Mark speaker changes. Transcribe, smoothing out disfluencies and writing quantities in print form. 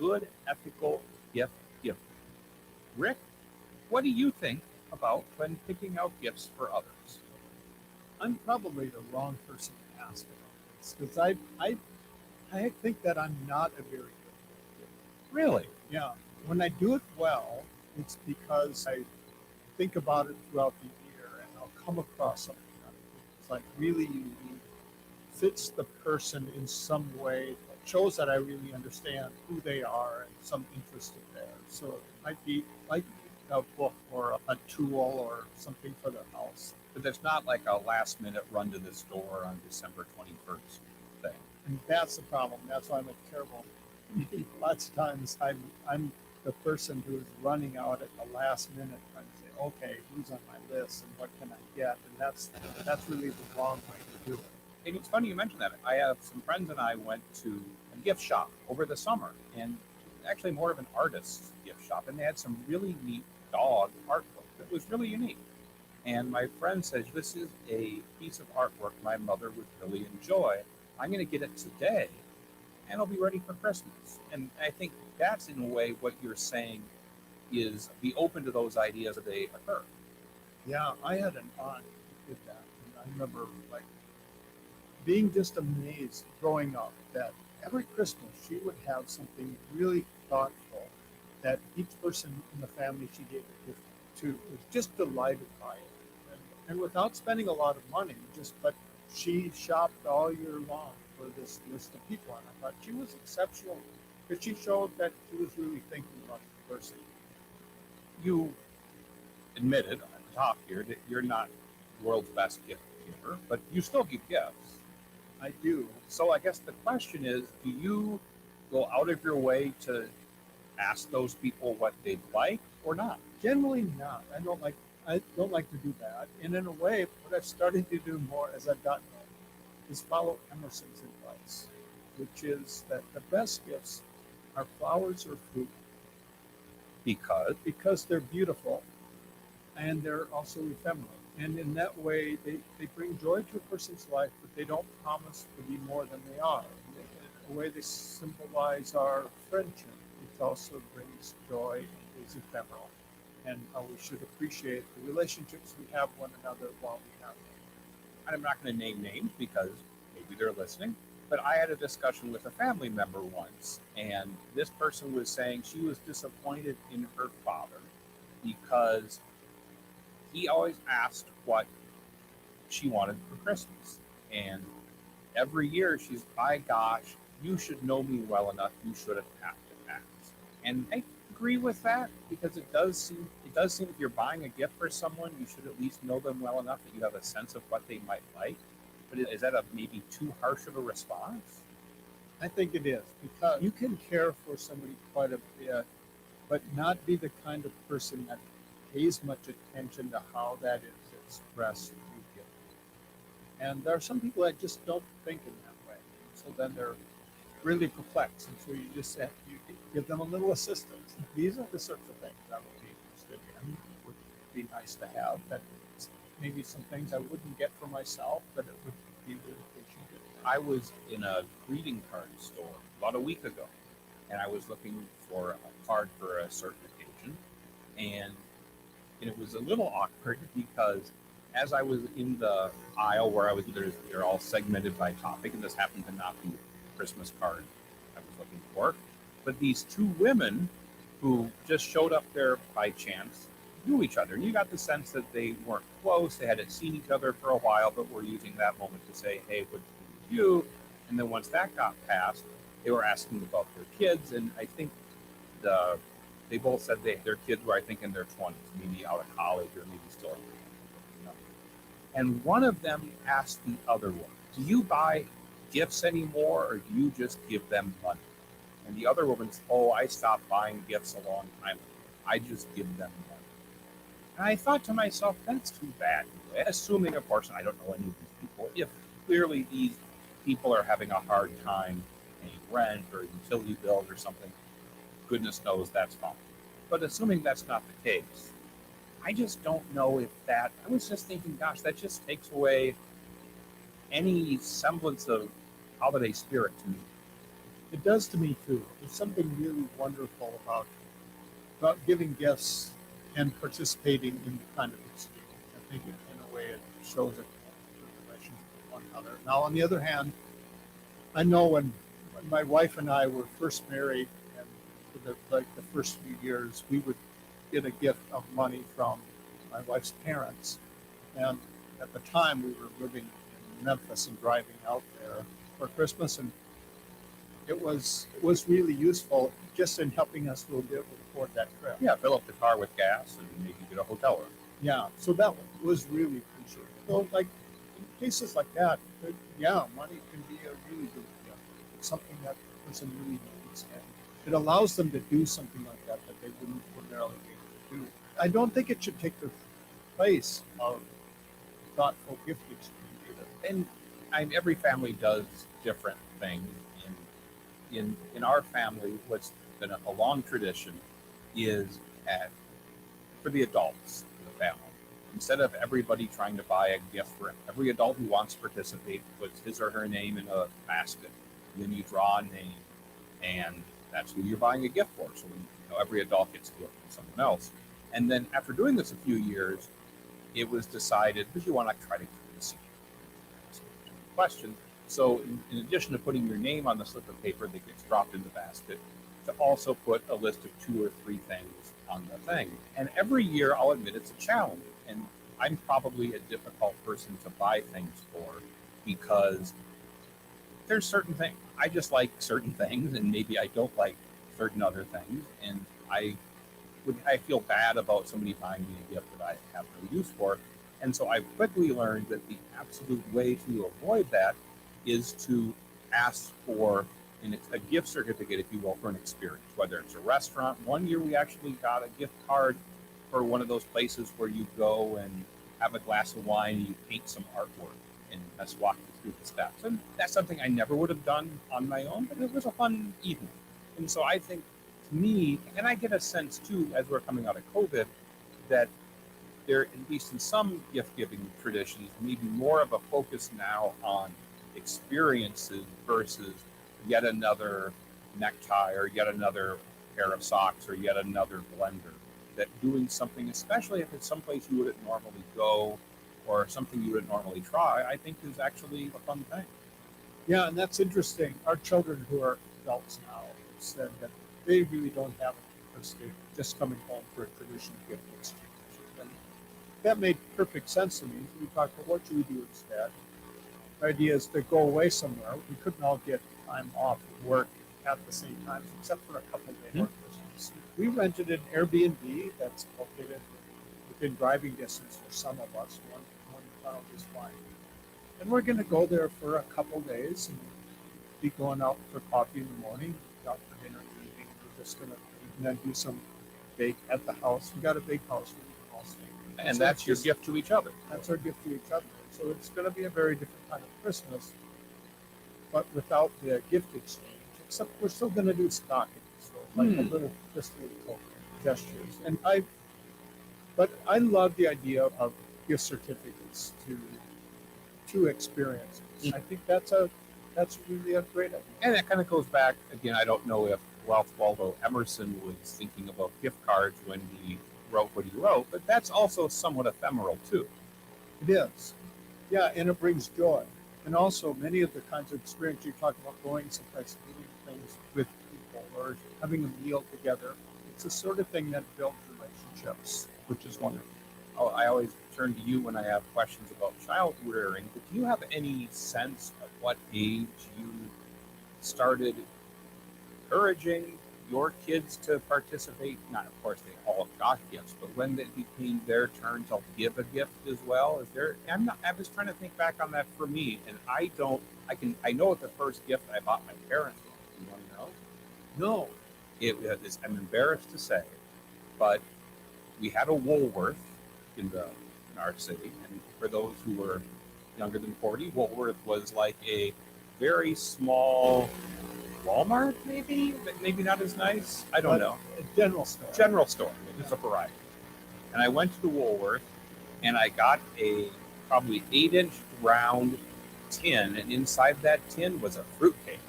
Speaker 1: good, ethical gift giver. Rick, what do you think about when picking out gifts for others?
Speaker 2: I'm probably the wrong person to ask about this because I think that I'm not a very good giver.
Speaker 1: Really?
Speaker 2: Yeah, when I do it well, it's because I think about it throughout the year and I'll come across something that it's like really unique, fits the person in some way, shows that I really understand who they are and some interest in theirs. So it might be like a book or a tool or something for their house.
Speaker 1: But there's not like a last minute run to the store on December 21st thing.
Speaker 2: And that's the problem. That's why I'm a terrible. Lots of times I'm the person who is running out at the last minute trying to say, okay, who's on my list and what can I get? And that's really the wrong way to do it.
Speaker 1: And it's funny you mentioned that. I have some friends and I went to a gift shop over the summer, and actually more of an artist's gift shop, and they had some really neat dog artwork that was really unique. And my friend says, this is a piece of artwork my mother would really enjoy. I'm going to get it today, and it'll be ready for Christmas. And I think that's, in a way, what you're saying is be open to those ideas as they occur.
Speaker 2: Yeah, I had an aunt who did that. And I remember like being just amazed growing up that every Christmas she would have something really thoughtful that each person in the family she gave a gift to was just delighted by it. And without spending a lot of money, but she shopped all year long for this list of people. And I thought she was exceptional because she showed that she was really thinking about the person.
Speaker 1: You admitted on the top here that you're not the world's best gift giver, but you still give gifts.
Speaker 2: I do.
Speaker 1: So I guess the question is, do you go out of your way to ask those people what they'd like or not?
Speaker 2: Generally not. I don't like to do that. And in a way, what I've started to do more as I've gotten older is follow Emerson's advice, which is that the best gifts are flowers or fruit because they're beautiful and they're also ephemeral. And in that way, they bring joy to a person's life, but they don't promise to be more than they are. In a way, they symbolize our friendship, which also brings joy and is ephemeral, and how we should appreciate the relationships we have with one another while we have them.
Speaker 1: I'm not going to name names because maybe they're listening, but I had a discussion with a family member once, and this person was saying she was disappointed in her father because he always asked what she wanted for Christmas. And every year she's, by gosh, you should know me well enough, you shouldn't have to ask. And I agree with that because it does seem if you're buying a gift for someone, you should at least know them well enough that you have a sense of what they might like. But is that a maybe too harsh of a response?
Speaker 2: I think it is because you can care for somebody quite a bit, but not be the kind of person that pays much attention to how that is expressed through giving. And there are some people that just don't think in that way. So then they're really perplexed. And so you just have you give them a little assistance. These are the sorts of things I would be interested in. Would be nice to have. That maybe some things I wouldn't get for myself, but it would be really appreciated.
Speaker 1: I was in a greeting card store about a week ago, and I was looking for a card for a certain occasion, and it was a little awkward because as I was in the aisle where I was, they're all segmented by topic, and this happened to not be the Christmas card I was looking for, but these two women who just showed up there by chance knew each other, and you got the sense that they weren't close, they hadn't seen each other for a while, but were using that moment to say, hey, what do you? And then once that got passed, they were asking about their kids, and I think they both said their kids were, I think, in their 20s, maybe out of college or maybe still in college. And one of them asked the other one, do you buy gifts anymore, or do you just give them money? And the other woman said, oh, I stopped buying gifts a long time ago. I just give them money. And I thought to myself, that's too bad. Assuming, of course, and I don't know any of these people, if clearly these people are having a hard time paying rent or utility bills or something, goodness knows that's fine. But assuming that's not the case, I just don't know if that, I was just thinking, gosh, that just takes away any semblance of holiday spirit to me.
Speaker 2: It does to me too. There's something really wonderful about giving gifts and participating in the kind of exchange. I think in a way it shows a relationship with one another. Now, on the other hand, I know when my wife and I were first married, and for the first few years, we would get a gift of money from my wife's parents, and at the time we were living in Memphis and driving out there for Christmas, and it was really useful just in helping us to be able to afford that trip.
Speaker 1: Yeah, fill up the car with gas and maybe get a hotel room.
Speaker 2: Yeah, so that was really appreciated. So, like in cases like that, yeah, money can be a really good gift. It's something that the person really needs, and it allows them to do something like that that they wouldn't ordinarily be able to do. I don't think it should take the place of thoughtful gift exchange either.
Speaker 1: And every family does different things. In our family, what's been a long tradition is for the adults in the family. Instead of everybody trying to buy a gift for every adult who wants to participate, puts his or her name in a basket. Then you draw a name, and that's who you're buying a gift for. So every adult gets a gift from someone else. And then after doing this a few years, it was decided because you want to try to keep the secret question. So in addition to putting your name on the slip of paper that gets dropped in the basket, to also put a list of 2 or 3 things on the thing. And every year, I'll admit it's a challenge. And I'm probably a difficult person to buy things for because there's certain things. I just like certain things, and maybe I don't like certain other things. And I feel bad about somebody buying me a gift that I have no use for. And so I quickly learned that the absolute way to avoid that is to ask for a gift certificate, if you will, for an experience, whether it's a restaurant. One year we actually got a gift card for one of those places where you go and have a glass of wine and you paint some artwork and us walk you through the steps. And that's something I never would have done on my own, but it was a fun evening. And so I think, to me, and I get a sense too, as we're coming out of COVID, that there, at least in some gift-giving traditions, maybe more of a focus now on experiences versus yet another necktie or yet another pair of socks or yet another blender. That doing something, especially if it's someplace you wouldn't normally go or something you would normally try, I think is actually a fun thing.
Speaker 2: Yeah, and that's interesting. Our children who are adults now said that they really don't have a interest in just coming home for a traditional gift exchange. And that made perfect sense to me. We talked about what should we do instead. The idea is to go away somewhere. We couldn't all get time off of work at the same time, except for a couple of day work days. We rented an Airbnb that's located within driving distance for some of us. One tunnel is fine. And we're going to go there for a couple days and be going out for coffee in the morning, out for dinner in the evening. We're just going to and then do some bake at the house. We got a big house where we can all stay.
Speaker 1: And so that's your gift to each other.
Speaker 2: That's our gift to each other. So it's going to be a very different kind of Christmas, but without the gift exchange. Except we're still going to do stockings, so like a little token gestures. But I love the idea of gift certificates to experiences. I think that's really a great idea.
Speaker 1: And that kind of goes back again. I don't know if Ralph Waldo Emerson was thinking about gift cards when he wrote what he wrote, but that's also somewhat ephemeral too.
Speaker 2: It is. Yeah, and it brings joy. And also many of the kinds of experience you talk about, going someplace, doing things with people or having a meal together. It's the sort of thing that builds relationships, which is wonderful.
Speaker 1: I always turn to you when I have questions about child rearing, but do you have any sense of what age you started encouraging your kids to participate? Not, of course, they all got gifts, but when it became their turn to give a gift as well? I was trying to think back on that for me, and I know what the first gift I bought my parents was. You want to know?
Speaker 2: No.
Speaker 1: I'm embarrassed to say, but we had a Woolworth in our city, and for those who were younger than 40, Woolworth was like a very small Walmart, maybe not as nice. I don't know.
Speaker 2: A general store.
Speaker 1: General store. It's a variety. And I went to the Woolworth, and I got a probably 8-inch round tin, and inside that tin was a fruitcake.